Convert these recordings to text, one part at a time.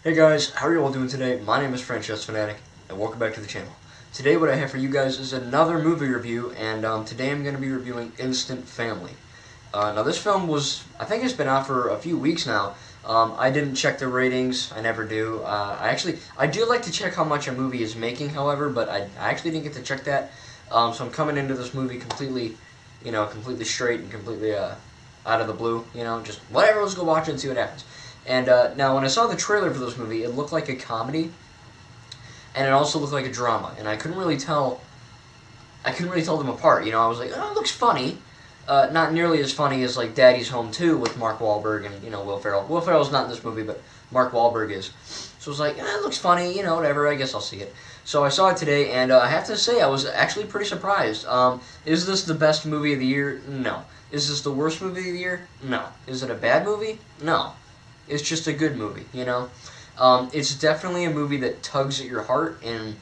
Hey guys, how are you all doing today? My name is Francesco Fanatic, and welcome back to the channel. Today what I have for you guys is another movie review, and today I'm going to be reviewing Instant Family. Now this film I think it's been out for a few weeks now. I didn't check the ratings, I never do. I do like to check how much a movie is making, however, but I actually didn't get to check that. So I'm coming into this movie completely, completely straight and completely out of the blue, just whatever, let's go watch it and see what happens. And now, when I saw the trailer for this movie, it looked like a comedy, and it also looked like a drama. And I couldn't really tell. I couldn't really tell them apart. I was like, oh, it looks funny. Not nearly as funny as like Daddy's Home 2 with Mark Wahlberg and Will Ferrell. Will Ferrell's not in this movie, but Mark Wahlberg is. So I was like, it looks funny. Whatever. I guess I'll see it. So I saw it today, and I have to say, I was actually pretty surprised. Is this the best movie of the year? No. Is this the worst movie of the year? No. Is it a bad movie? No. It's just a good movie, It's definitely a movie that tugs at your heart in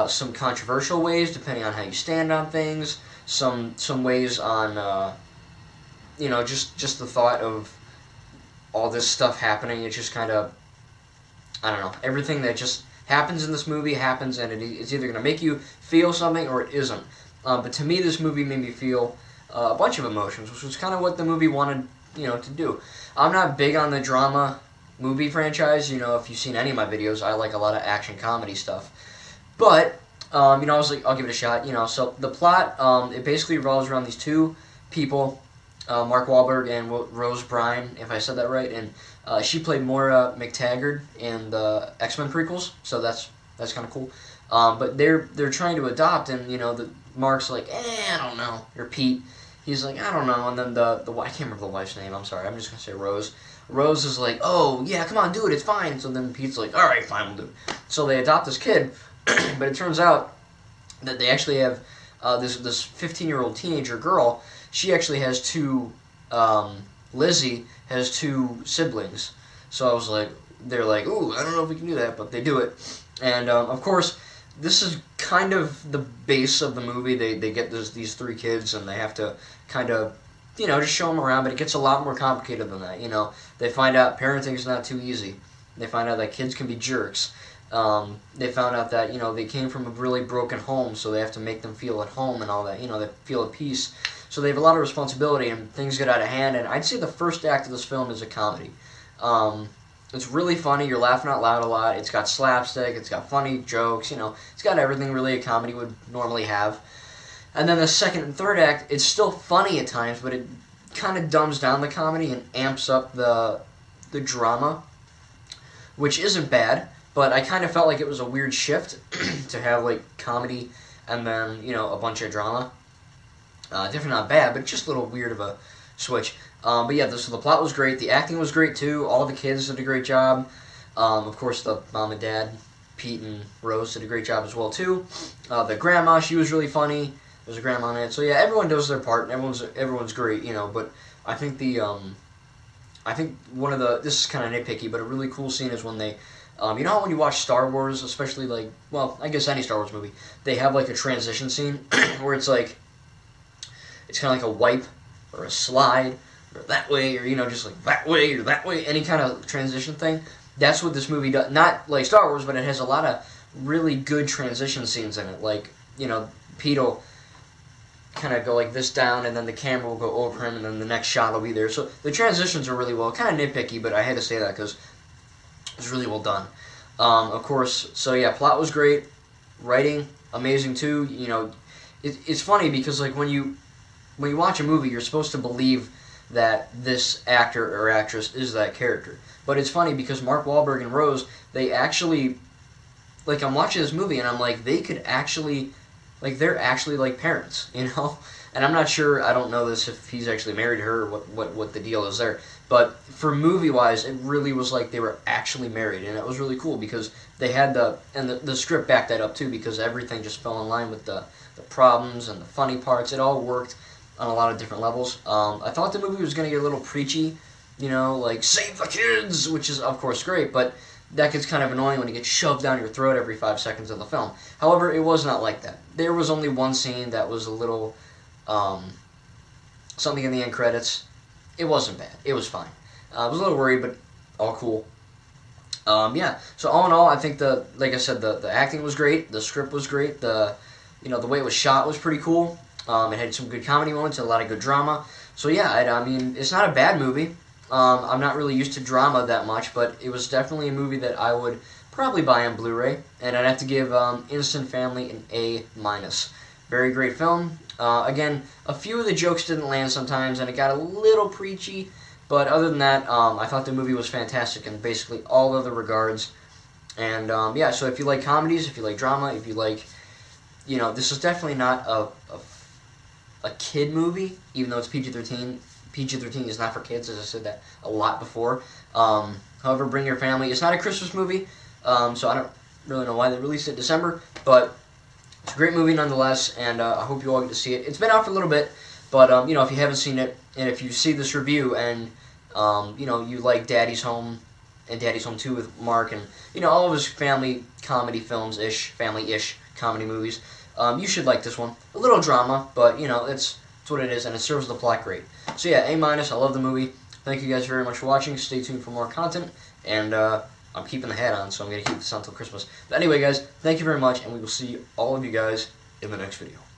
some controversial ways, depending on how you stand on things. Some ways on, just the thought of all this stuff happening. It's just kind of, I don't know, everything that just happens in this movie happens, and it's either going to make you feel something or it isn't. But to me, this movie made me feel a bunch of emotions, which was kind of what the movie wanted to do. I'm not big on the drama movie franchise. If you've seen any of my videos, I like a lot of action comedy stuff. But, I was like, I'll give it a shot, So the plot, it basically revolves around these two people, Mark Wahlberg and Rose Byrne, if I said that right. And she played Moira McTaggart in the X-Men prequels, so that's kind of cool. But they're trying to adopt, and, Mark's like, I don't know, or Pete. He's like, I don't know, and then I can't remember the wife's name, I'm sorry, I'm just going to say Rose. Rose is like, oh, yeah, come on, do it, it's fine. So then Pete's like, alright, fine, we'll do it. So they adopt this kid, but it turns out that they actually have this 15-year-old teenager girl. She actually has two, Lizzie has two siblings. So I was like, they're like, ooh, I don't know if we can do that, but they do it. And, of course, this is kind of the base of the movie. They get these three kids, and they have to kind of, just show them around, but it gets a lot more complicated than that, They find out parenting is not too easy. They find out that kids can be jerks. They found out that, they came from a really broken home, so they have to make them feel at home and all that, they feel at peace. So they have a lot of responsibility, and things get out of hand, and I'd say the first act of this film is a comedy. It's really funny. You're laughing out loud a lot. It's got slapstick. It's got funny jokes. It's got everything really a comedy would normally have. And then the second and third act, it's still funny at times, but it kind of dumbs down the comedy and amps up the drama, which isn't bad. But I kind of felt like it was a weird shift to have like comedy and then a bunch of drama. Definitely not bad, but just a little weird of a switch. But yeah, so the plot was great. The acting was great too. All the kids did a great job. Of course, the mom and dad, Pete and Rose, did a great job as well too. The grandma, she was really funny. There's a grandma in it. So yeah, everyone does their part. And everyone's great, But I think one of this is kind of nitpicky, but a really cool scene is when they, how when you watch Star Wars, especially like, well, I guess any Star Wars movie, they have like a transition scene where it's like, it's kind of like a wipe or a slide, or that way, or, just like that way, or that way, any kind of transition thing. That's what this movie does. Not like Star Wars, but it has a lot of really good transition scenes in it. Like, Pete will kind of go like this down, and then the camera will go over him, and then the next shot will be there. So the transitions are really well, kind of nitpicky, but I had to say that because it's really well done. Of course, so yeah, plot was great. Writing, amazing too. It's funny because like when you watch a movie, you're supposed to believe that this actor or actress is that character. But it's funny because Mark Wahlberg and Rose, they actually, like, I'm watching this movie and I'm like, they could actually, like, they're actually like parents, And I'm not sure, I don't know this, if he's actually married to her or what the deal is there. But for movie-wise, it really was like they were actually married, and it was really cool because they had the script backed that up too, because everything just fell in line with the problems and the funny parts. It all worked on a lot of different levels. I thought the movie was going to get a little preachy, like, save the kids, which is, of course, great, but that gets kind of annoying when it gets shoved down your throat every 5 seconds of the film. However, it was not like that. There was only one scene that was a little, something in the end credits. It wasn't bad. It was fine. I was a little worried, but all cool. Yeah. So all in all, I think like I said, the acting was great. The script was great. The way it was shot was pretty cool. It had some good comedy moments, a lot of good drama. So yeah, I mean, it's not a bad movie. I'm not really used to drama that much, but it was definitely a movie that I would probably buy on Blu-ray, and I'd have to give Instant Family an A-. Very great film. Again, a few of the jokes didn't land sometimes, and it got a little preachy, but other than that, I thought the movie was fantastic in basically all other regards. And yeah, so if you like comedies, if you like drama, if you like, this is definitely not a kid movie, even though it's PG-13. PG-13 is not for kids, as I said that a lot before. However, bring your family. It's not a Christmas movie, so I don't really know why they released it in December, but it's a great movie nonetheless, and I hope you all get to see it. It's been out for a little bit, but if you haven't seen it, and if you see this review and you like Daddy's Home and Daddy's Home 2 with Mark and all of his family comedy films-ish, family-ish comedy movies, you should like this one. A little drama, but it's what it is, and it serves the plot great. So yeah, A-. I love the movie. Thank you guys very much for watching. Stay tuned for more content, and I'm keeping the hat on, so I'm going to keep this on until Christmas. But anyway, guys, thank you very much, and we will see all of you guys in the next video.